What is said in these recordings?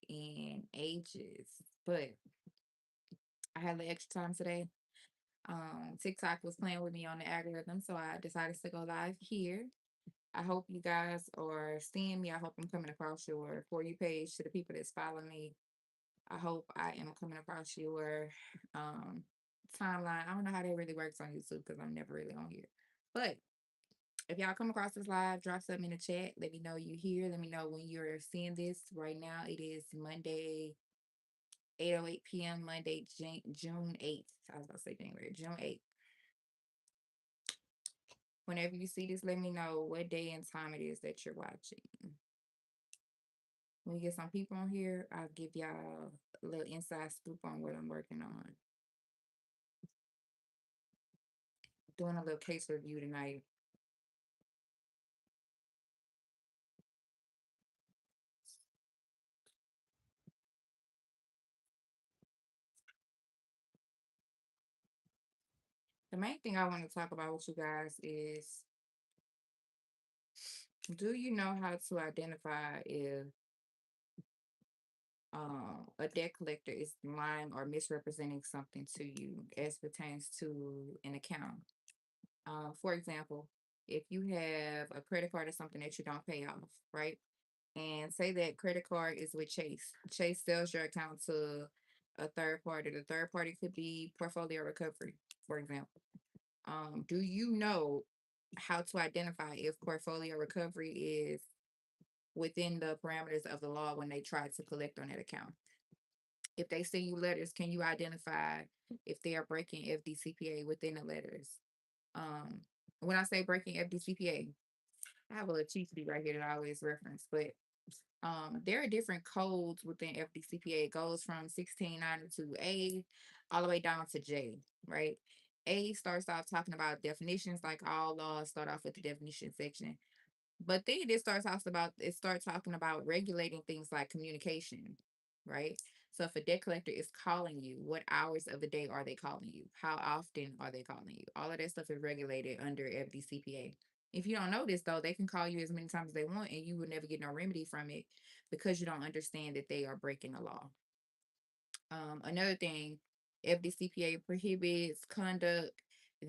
in ages, but I had the extra time today. TikTok was playing with me on the algorithm, so I decided to go live here. I hope you guys are seeing me. I hope I'm coming across your For You page to the people that's following me. I hope I am coming across your um, timeline. I don't know how that really works on YouTube because I'm never really on here. But if y'all come across this live, drop something in the chat. Let me know you here. Let me know when you're seeing this. Right now, it is Monday, 8:08 p.m. Monday, June 8th. I was about to say January, June 8th. Whenever you see this, let me know what day and time it is that you're watching. When we get some people on here, I'll give y'all a little inside scoop on what I'm working on. Doing a little case review tonight. The main thing I want to talk about with you guys is, do you know how to identify if a debt collector is lying or misrepresenting something to you as pertains to an account? For example, if you have a credit card or something that you don't pay off, right? And say that credit card is with Chase. Chase sells your account to a third party. The third party could be portfolio recovery, for example. Do you know how to identify if portfolio recovery is within the parameters of the law when they try to collect on that account? If they send you letters, can you identify if they are breaking FDCPA within the letters? Um, when I say breaking FDCPA, I have a little cheat sheet right here that I always reference, but there are different codes within FDCPA. It goes from 1692A all the way down to J, right? A starts off talking about definitions, like all laws start off with the definition section. But then it starts talking about regulating things like communication, right? So if a debt collector is calling you, what hours of the day are they calling you? How often are they calling you? All of that stuff is regulated under FDCPA. If you don't know this though, they can call you as many times as they want and you will never get no remedy from it because you don't understand that they are breaking the law. Another thing, FDCPA prohibits conduct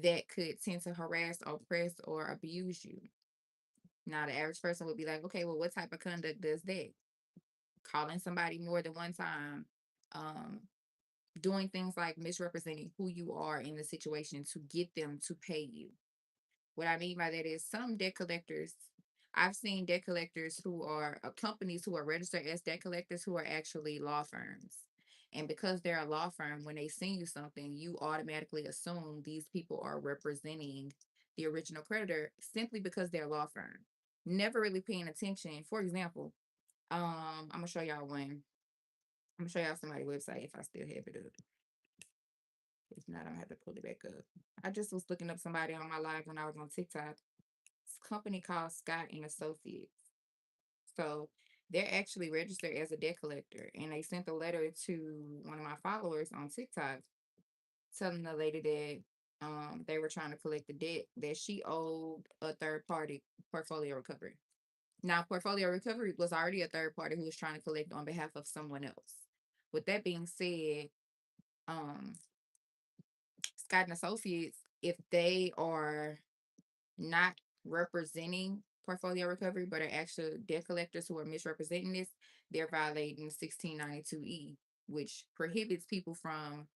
that could tend to harass, oppress, or abuse you. Now, the average person would be like, okay, well, what type of conduct does that? Calling somebody more than one time, um, doing things like misrepresenting who you are in the situation to get them to pay you. What I mean by that is some debt collectors, I've seen debt collectors who are companies who are registered as debt collectors who are actually law firms. And because they're a law firm, when they send you something, you automatically assume these people are representing the original creditor simply because they're a law firm. Never really paying attention. For example, I'm gonna show y'all one. I'm gonna show y'all somebody's website if I still have it up. If not, I'm gonna have to pull it back up. I just was looking up somebody on my live when I was on TikTok. It's a company called Scott and Associates. So they're actually registered as a debt collector, and they sent a letter to one of my followers on TikTok telling the lady that they were trying to collect the debt that she owed a third party portfolio recovery. Now, portfolio recovery was already a third party who was trying to collect on behalf of someone else. With that being said, um, Scott and Associates, if they are not representing portfolio recovery, but are actual debt collectors who are misrepresenting this, they're violating 1692E, which prohibits people from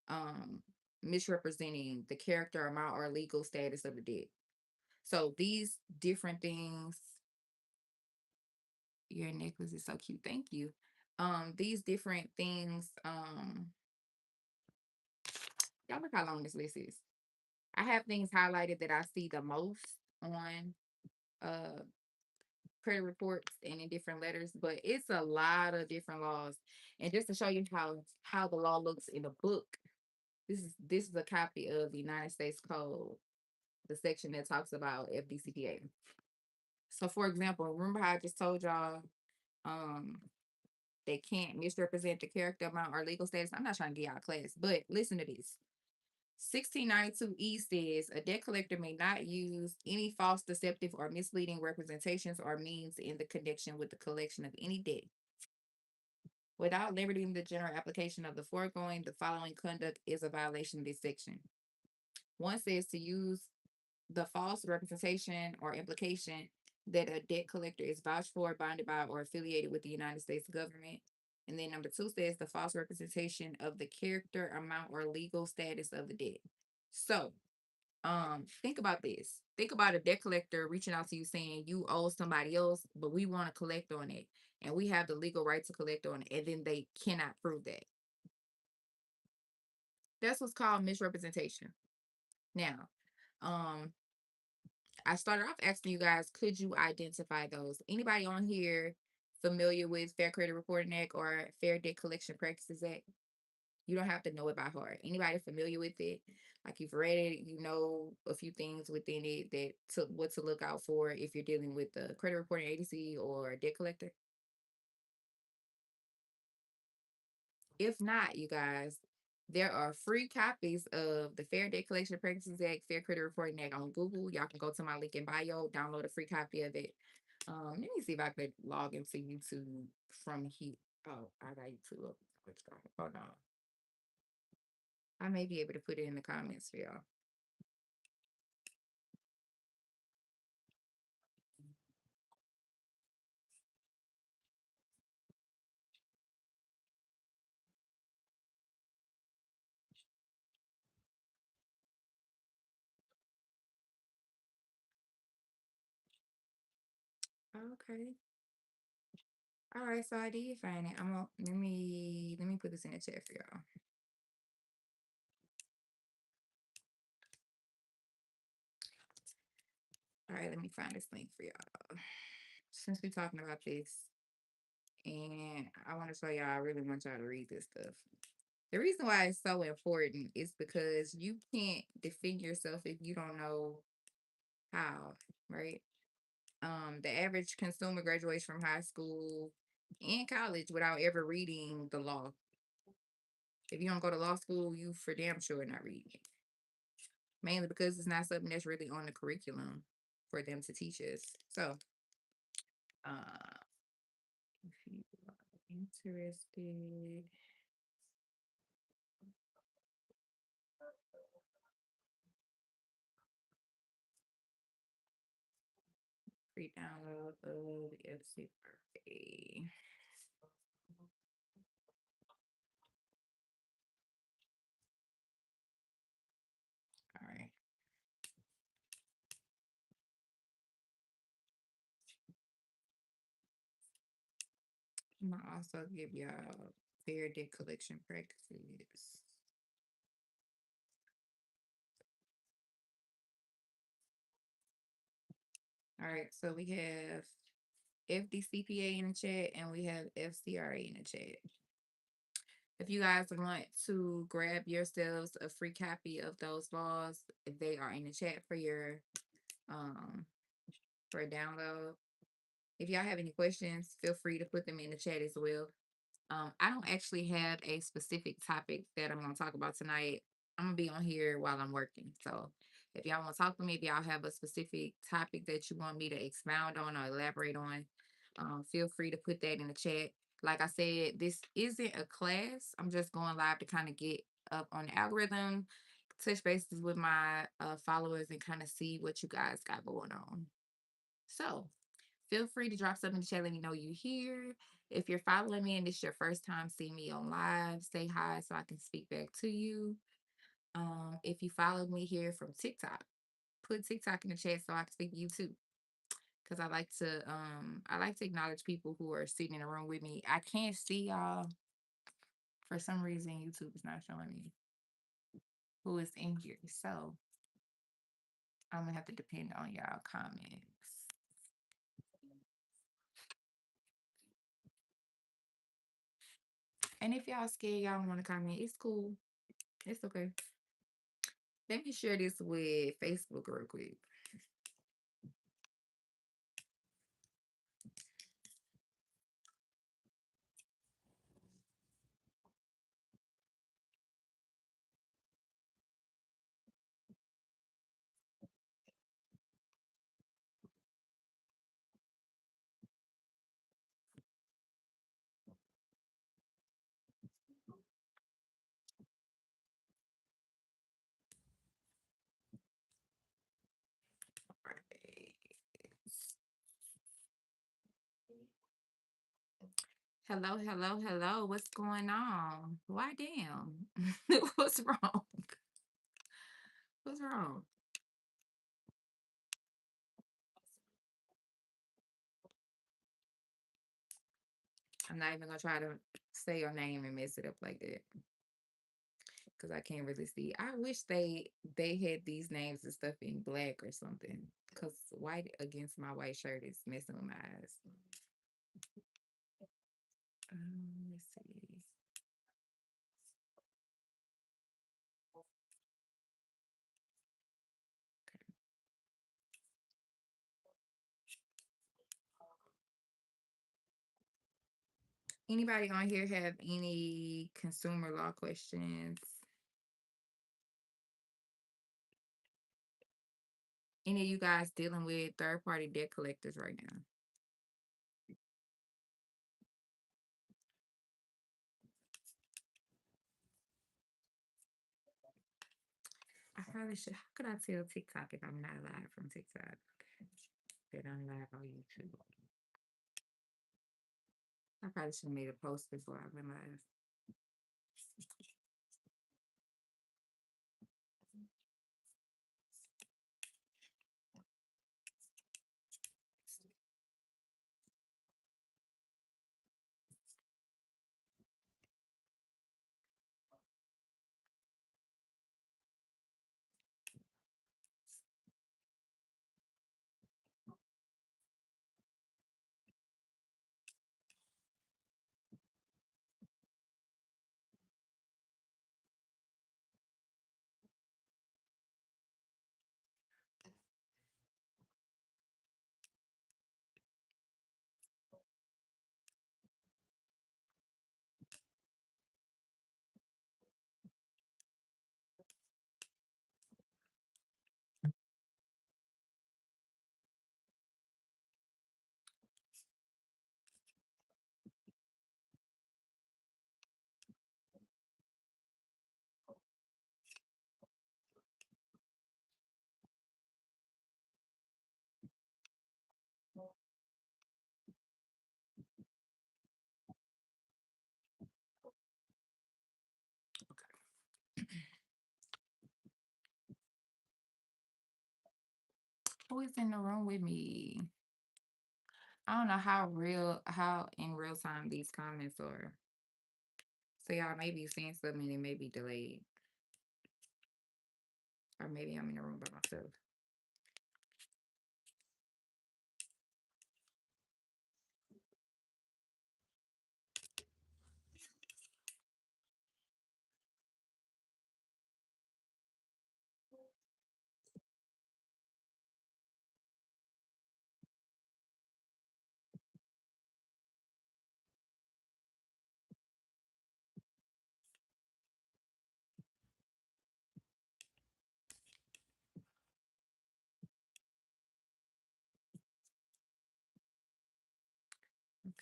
um, misrepresenting the character, amount, or legal status of the debt. So these different things, your necklace is so cute. Thank you. These different things, y'all look how long this list is. I have things highlighted that I see the most on uh credit reports and in different letters, but it's a lot of different laws. And just to show you how the law looks in the book, this is a copy of the United States Code, the section that talks about FDCPA. So for example, remember how I just told y'all um they can't misrepresent the character, amount, or legal status. I'm not trying to get out of class, but listen to this. 1692E says a debt collector may not use any false, deceptive, or misleading representations or means in the connection with the collection of any debt. Without limiting the general application of the foregoing, the following conduct is a violation of this section. One says to use the false representation or implication that a debt collector is vouched for, bonded by, or affiliated with the United States government. And then number two says the false representation of the character, amount, or legal status of the debt. So, think about this. Think about a debt collector reaching out to you saying you owe somebody else, but we want to collect on it, and we have the legal right to collect on it, and then they cannot prove that. That's what's called misrepresentation. Now, um, I started off asking you guys, could you identify those? Anybody on here familiar with Fair Credit Reporting Act or Fair Debt Collection Practices Act? You don't have to know it by heart. Anybody familiar with it? Like you've read it, you know a few things within it that what to look out for if you're dealing with the credit reporting agency or debt collector. If not, you guys, there are free copies of the Fair Debt Collection Practices Act, Fair Credit Reporting Act on Google. Y'all can go to my link in bio, download a free copy of it. Let me see if I could log into YouTube from here. Oh, I got YouTube up. Hold on. I may be able to put it in the comments for y'all. Okay. All right, so I did find it. I'm gonna let me put this in the chat for y'all. All right, let me find this link for y'all. Since we're talking about this, and I want to show y'all, I really want y'all to read this stuff. The reason why it's so important is because you can't defend yourself if you don't know how, right? The average consumer graduates from high school and college without ever reading the law. If you don't go to law school, you for damn sure not reading it. Mainly because it's not something that's really on the curriculum for them to teach us. So, uh, if you are interested, free download of the FCRA. All right. I'm gonna also give y'all fair debt collection practices. All right, so we have FDCPA in the chat and we have FCRA in the chat. If you guys want to grab yourselves a free copy of those laws, they are in the chat for your for a download. If y'all have any questions, feel free to put them in the chat as well. I don't actually have a specific topic that I'm going to talk about tonight. I'm going to be on here while I'm working. So if y'all want to talk to me, if y'all have a specific topic that you want me to expound on or elaborate on, feel free to put that in the chat. Like I said, this isn't a class. I'm just going live to kind of get up on the algorithm, touch bases with my followers, and kind of see what you guys got going on. So feel free to drop something in the chat. Let me know you here. If you're following me and it's your first time seeing me on live, say hi so I can speak back to you. If you follow me here from TikTok, put TikTok in the chat so I can speak to you too. Because I like to acknowledge people who are sitting in a room with me. I can't see y'all. For some reason, YouTube is not showing me who is in here. So I'm gonna have to depend on y'all comments. And if y'all scared, y'all don't want to comment, it's cool. It's okay. Let me share this with Facebook real quick. Hello, hello, hello. What's going on? Why damn? What's wrong? What's wrong? I'm not even gonna try to say your name and mess it up like that because I can't really see. I wish they had these names and stuff in black or something. Cause white against my white shirt is messing with my eyes. Let's see. Anybody on here have any consumer law questions? Any of you guys dealing with third party debt collectors right now? I probably should. How could I tell TikTok if I'm not live from TikTok that I'm live on YouTube? I probably should have made a post before I went live. Who is in the room with me? I don't know how in real time these comments are. So y'all may be seeing something and it may be delayed. Or maybe I'm in the room by myself.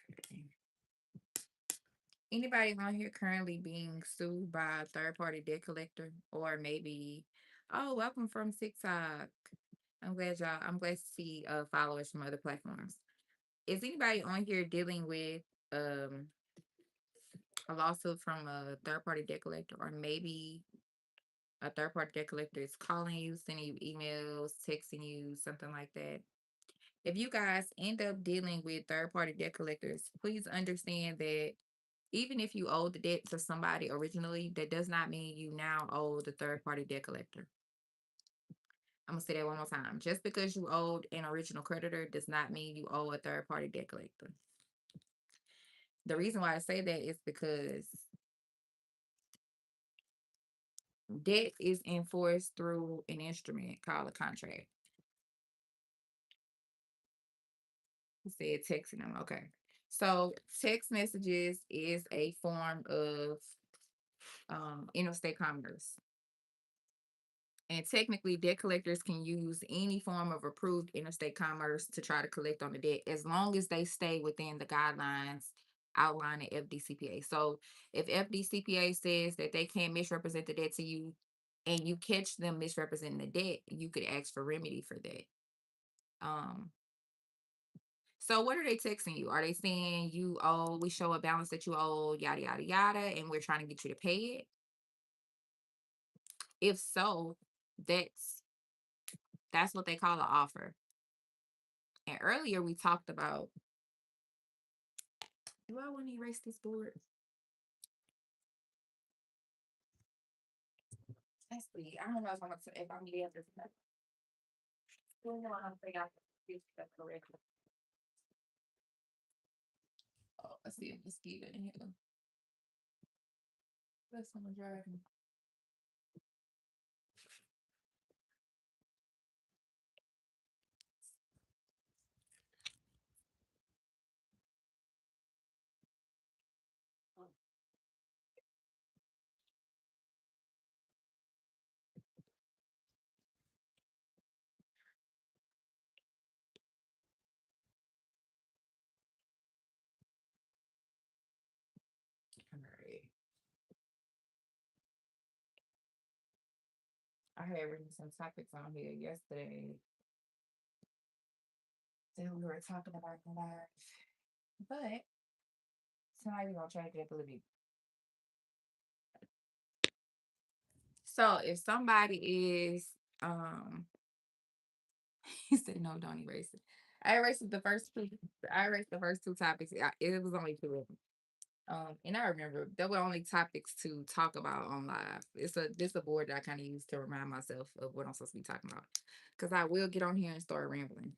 Okay. Anybody on here currently being sued by a third party debt collector? Or maybe, oh, welcome from TikTok. I'm glad to see followers from other platforms. Is anybody on here dealing with um a lawsuit from a third party debt collector, or maybe a third party debt collector is calling you, sending you emails, texting you, something like that? If you guys end up dealing with third party debt collectors, please understand that even if you owe the debt to somebody originally, that does not mean you now owe the third party debt collector. I'm gonna say that one more time. Just because you owed an original creditor does not mean you owe a third party debt collector. The reason why I say that is because debt is enforced through an instrument called a contract. You said texting them. Okay. So text messages is a form of interstate commerce. And technically, debt collectors can use any form of approved interstate commerce to try to collect on the debt as long as they stay within the guidelines outlined in FDCPA. So if FDCPA says that they can't misrepresent the debt to you and you catch them misrepresenting the debt, you could ask for remedy for that. Um, So what are they texting you? Are they saying you owe, we show a balance that you owe, yada, yada, yada, and we're trying to get you to pay it? If so, that's that's what they call an offer. And earlier we talked about, do I want to erase this board? Let's see. I don't know if I'm gonna be able to still know how to figure out this stuff correctly. Oh, I see a mosquito in here. That's someone driving. All right. I had written some topics on here yesterday that we were talking about in live, but tonight we're gonna change it up a little bit. So if somebody is he said no, don't erase it. I erased the first two. I erased the first two topics. It was only two of them. And I remember there were only topics to talk about on live. This a board that I kind of use to remind myself of what I'm supposed to be talking about. Because I will get on here and start rambling.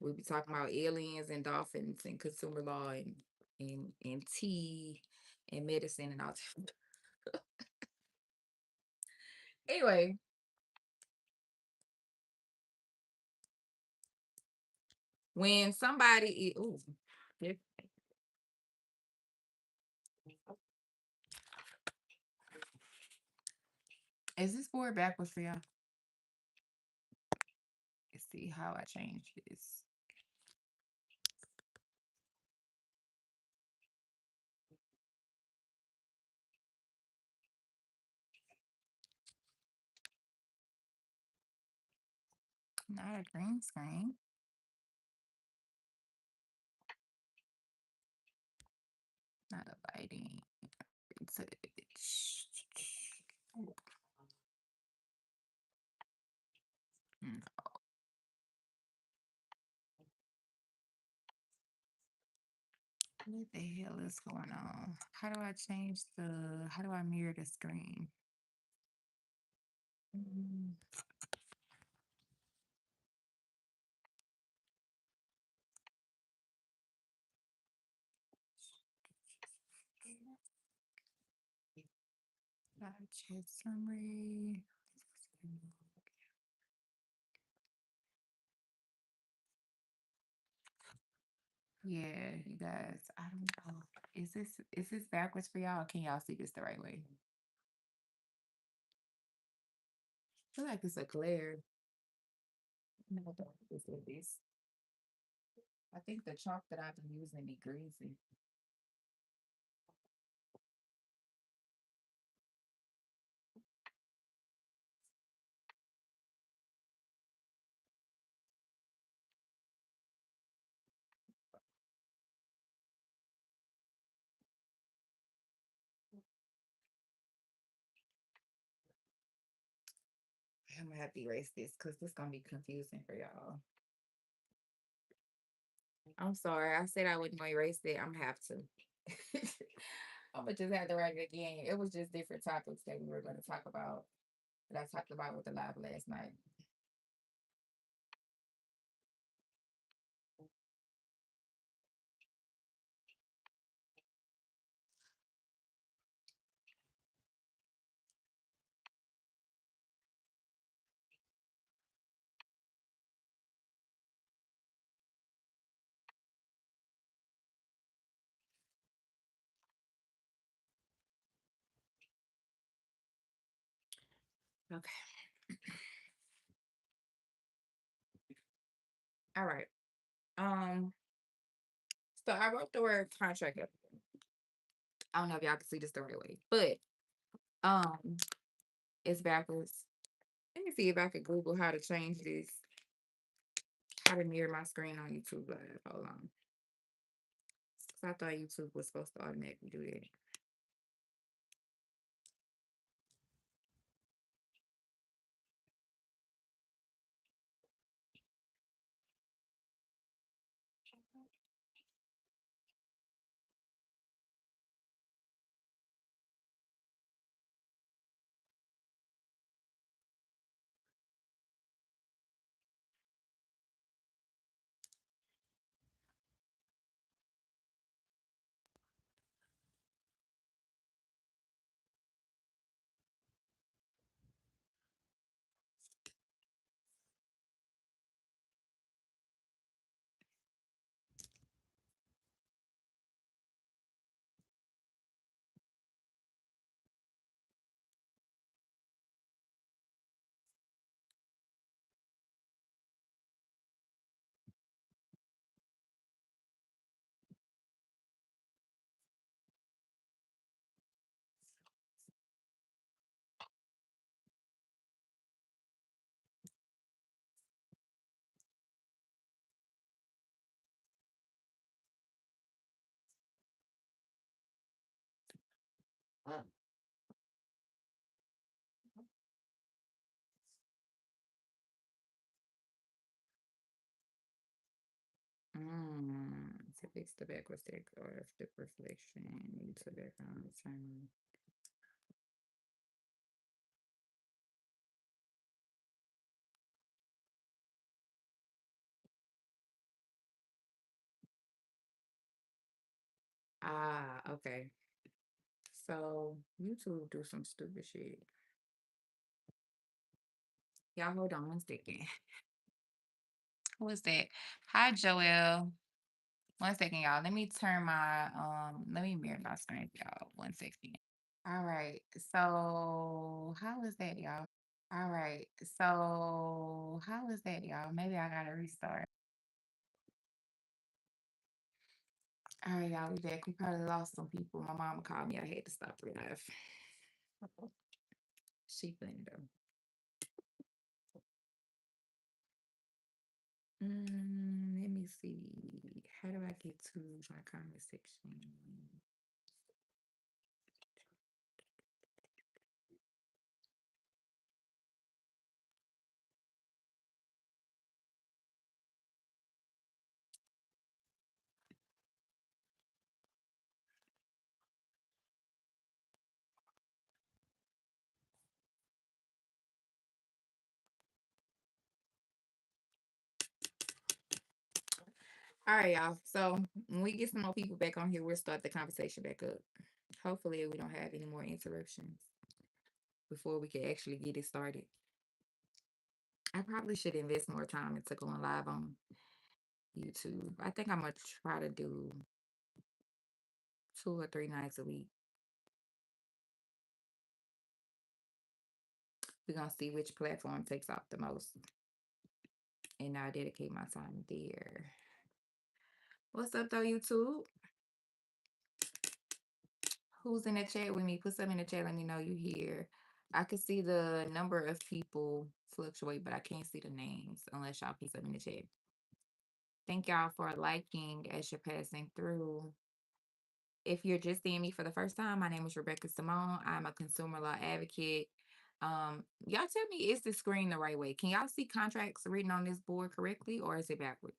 We'll be talking about aliens and dolphins and consumer law and tea and medicine and all that. Anyway, when ooh, yeah, is this board backwards for y'all? Let's see how I change this. Not a green screen. Not a lighting. It's a, mm, what the hell is going on? How do I mirror the screen? Mm, Chat summary. Yeah, you guys, I don't know. Is this backwards for y'all? Or can y'all see this the right way? I feel like it's a glare. No, I don't think it's with this. I think the chalk that I've been using be greasy. I'm gonna have to erase this because this gonna be confusing for y'all. I'm sorry. I said I wouldn't gonna erase it. I'm gonna have to. I'm gonna just have to write it again. It was just different topics that we were gonna talk about that I talked about with the live last night. Okay. All right. Um. So I wrote the word contract up. I don't know if y'all can see this the right way, but um, it's backwards. Let me see if I could Google how to change this. I didn't mirror my screen on YouTube Live. Hold on. 'Cause I thought YouTube was supposed to automatically do that. To fix the backward stick or flip reflection, use the background return. Ah, okay. So YouTube do some stupid shit. Y'all hold on one second. Who is that? Hi, Joelle. One second, y'all. Let me turn my let me mirror my screen, y'all. One second. All right. So how is that, y'all? All right. So how is that, y'all? Maybe I gotta restart. All right, y'all. We back. We probably lost some people. My mama called me. I had to stop the live. She funny though. Let me see. How do I get to my comment section? All right, y'all. So when we get some more people back on here, we'll start the conversation back up. Hopefully, we don't have any more interruptions before we can actually get it started. I probably should invest more time into going live on YouTube. I think I'm gonna try to do 2 or 3 nights a week. We're gonna see which platform takes off the most, and I'll dedicate my time there. What's up, though, YouTube? Who's in the chat with me? Put something in the chat. Let me know you here. I can see the number of people fluctuate, but I can't see the names unless y'all put something in the chat. Thank y'all for liking as you're passing through. If you're just seeing me for the first time, my name is Rebecca Symone. I'm a consumer law advocate. Y'all tell me, is the screen the right way? Can y'all see contracts written on this board correctly, or is it backwards?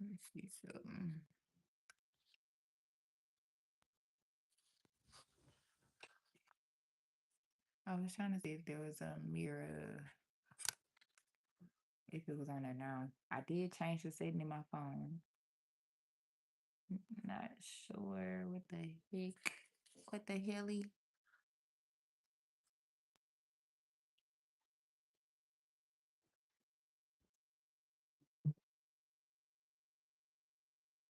Let's see something. I was trying to see if there was a mirror, if it was on there now. I did change the setting in my phone. Not sure what the heck. What the helly?